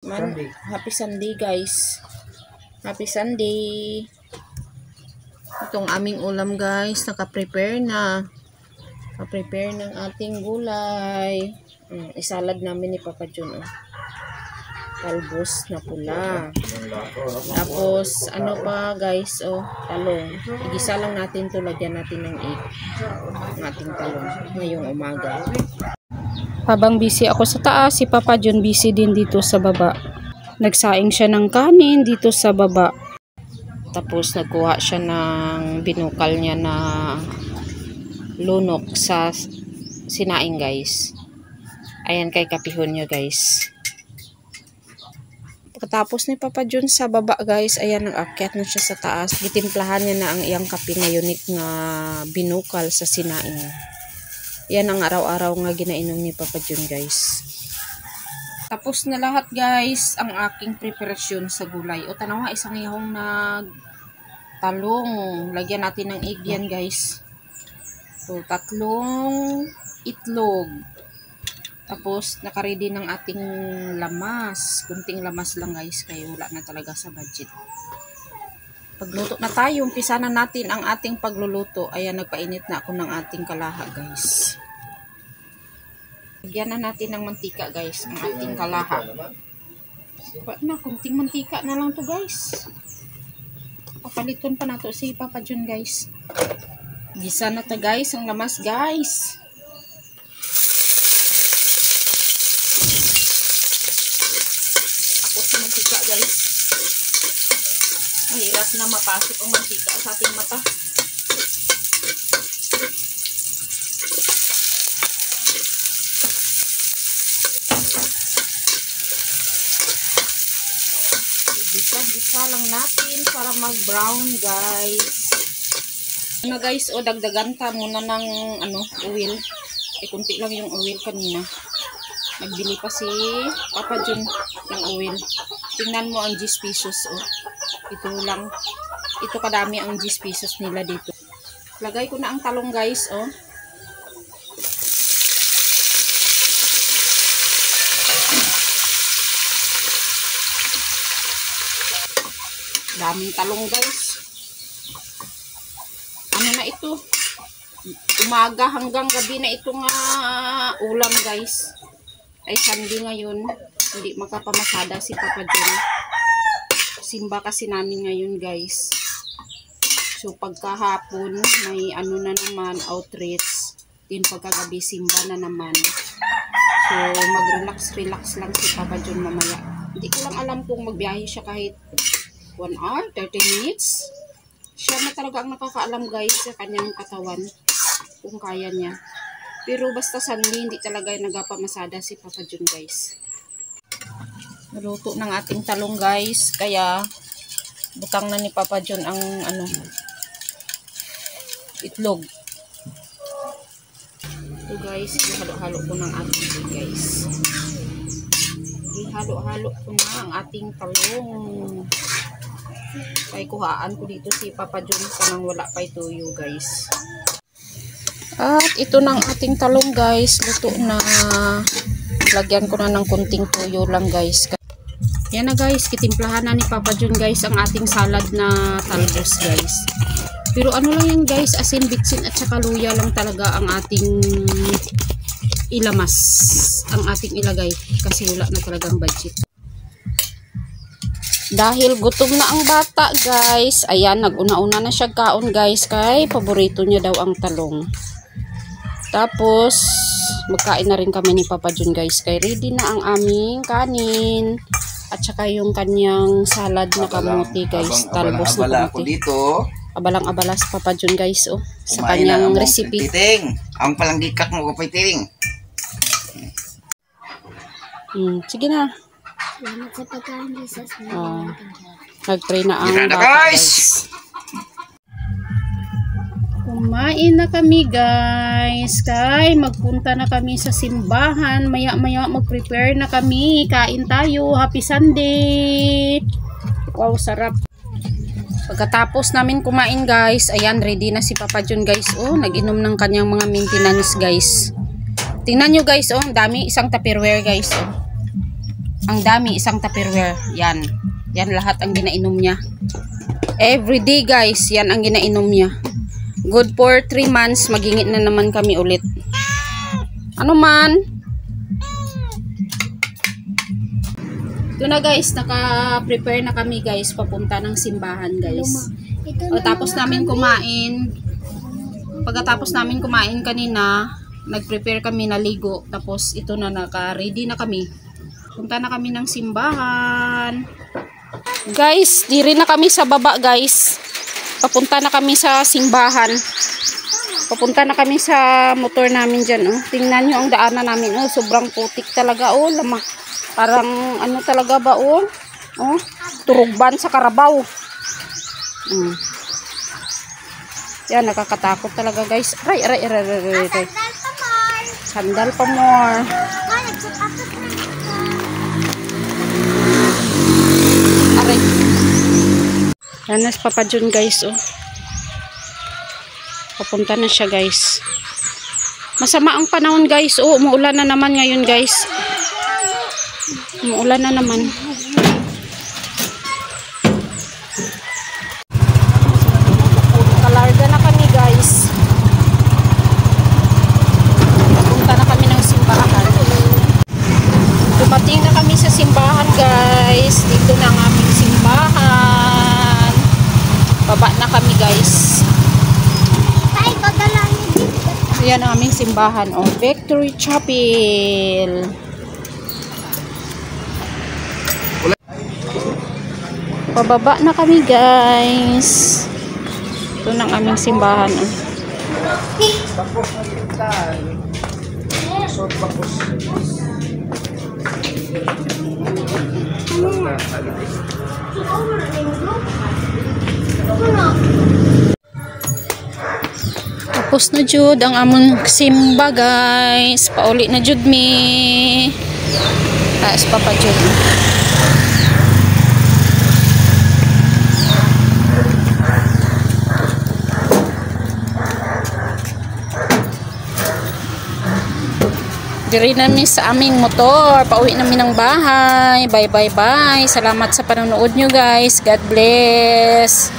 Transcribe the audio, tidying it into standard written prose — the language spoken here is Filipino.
Happy Sunday guys. Happy Sunday. Itong aming ulam guys, naka-prepare na. Naka-prepare ng ating gulay. Isalad namin ni Papa John. Talbos na pula. Tapos ano pa guys, talong. Igisa lang natin to, lagyan natin ng egg. Ang ating talong ngayong umaga. Habang busy ako sa taas, si Papa John busy din dito sa baba. Nagsaing siya ng kanin dito sa baba. Tapos nagkuha siya ng binukal niya na lunok sa sinaing guys. Ayan kay kapihon niya guys. Pagkatapos ni Papa John sa baba guys, ayan nag-akyat na siya sa taas. Gitimplahan niya na ang iyang kape na unique nga binukal sa sinaing. Yan ang araw-araw nga ginainom ni Papa John guys. Tapos na lahat guys ang aking preparasyon sa gulay. O tanaw nga, isang ihong na talong. Lagyan natin ng egg yan guys. So 3 itlog. Tapos nakaready ng ating lamas. Kunting lamas lang guys, kaya wala na talaga sa budget. Pagluto na tayo, umpisa na natin ang ating pagluluto. Ayan, nagpainit na ako ng ating kalaha guys. Lagyan na natin ng mantika guys, ang ating kalaha. Kunting mantika na lang to guys. Papaliton pa na to si Papa John guys. Gisa na to guys, ang lamas guys. Ako sa mantika guys. Mahirap na mapasok ang mantika sa ating mata. Gisa lang natin para mag-brown guys. Ano guys, dagdagan ta muna ng oil. Kunti lang yung oil kanina. Nagbili pa si Papa John ng oil. Tingnan mo ang 10 pesos Ito lang. Ito kadami ang 10 pesos nila dito. Lagay ko na ang talong guys Daming talong guys. Ano na ito? Umaga hanggang gabi na ito nga ulam guys. Ay Sunday ngayon. Hindi makapamasada si Papa John. Simba kasi namin ngayon guys. So pagkahapon may na naman outreach. Din pagkagabi simba na naman. So mag-relax lang si Papa John mamaya. Hindi ko lang alam kung magbiyahe siya kahit 1 hour, 30 minutes. Siya na talaga ang nakakaalam guys sa kanyang katawan kung kaya niya. Pero basta Sunday hindi talaga nagapamasada si Papa John guys. Naluto ng ating talong guys, kaya butang na ni Papa John ang itlog. Ito guys, ihalo-halo ko ng ating guys. Ihalo-halo ko na ang ating talong. Ay kuhaan ko dito si Papa John kanang wala pa ituyo guys. At ito ng ating talong guys, luto na. Lagyan ko na ng kunting tuyo lang guys. Yan na guys, kitimplahan na ni Papa John guys ang ating salad na talbos guys. Pero ano lang yan guys, asin, bitsin at saka luya lang talaga ang ating ilamas. Ang ating ilagay kasi wala na talagang budget. Dahil gutom na ang bata guys, ayan naguna-una na siya kaon guys, kay paborito niya daw ang talong. Tapos magkain na rin kami ni Papa John guys, kay ready na ang aming kanin at saka yung kanyang salad na kamote guys, talbos na kamote. Abalang-abala si Papa John guys sa kanyang recipe. Titing, ang palanggikak mo ko titing. Sige na. Salamat sa pagkain Jesus. Nag-pray na ang bata guys. Kumain na kami guys. Kay magpunta na kami sa simbahan. Maya-maya mag-prepare na kami. Kain tayo. Happy Sunday. Wow, sarap. Pagkatapos namin kumain guys, ayan ready na si Papa John guys. Nag-inom ng kanyang mga maintenance guys. Tingnan nyo guys, ang dami, isang Tupperware guys. Ang dami, isang Tupperware. Yan. Yan lahat ang ginainom niya. Everyday guys, yan ang ginainom niya. Good for 3 months, magingit na naman kami ulit. Ano man? Ito na guys, naka-prepare na kami guys, papunta ng simbahan guys. Tapos namin kumain. Pagkatapos namin kumain kanina, nag-prepare kami, naligo. Tapos ito na, naka-ready na kami. Punta na kami ng simbahan. Guys, di rin na kami sa baba guys. Papunta na kami sa simbahan. Papunta na kami sa motor namin dyan. Oh. Tingnan nyo ang daanan namin. Oh, sobrang putik talaga. Oh, lama. Parang ano talaga ba? Oh, oh turugban sa karabaw. Yan, nakakatakot talaga guys. Aray. Sandal pa more. Aray. Yan na si Papa John guys. Oh. Papunta na siya guys. Masama ang panahon guys. Oh, umuulan na naman ngayon guys. Umuulan na naman. Kalarga na kami guys. Papunta na kami ng simbahan. Dumating na kami sa simbahan guys. Dito na ang aming simbahan. Baba na kami guys. Yan ang aming simbahan. Oh, Victory Chapel. Pababa na kami guys. Ito ng aming simbahan. Oh. Tapos na jud ang among simba guys. Pauli na jud mi. Taas Papa Jud. Diri namin sa aming motor. Pauwi namin ng bahay. Bye. Salamat sa panonood nyo guys. God bless.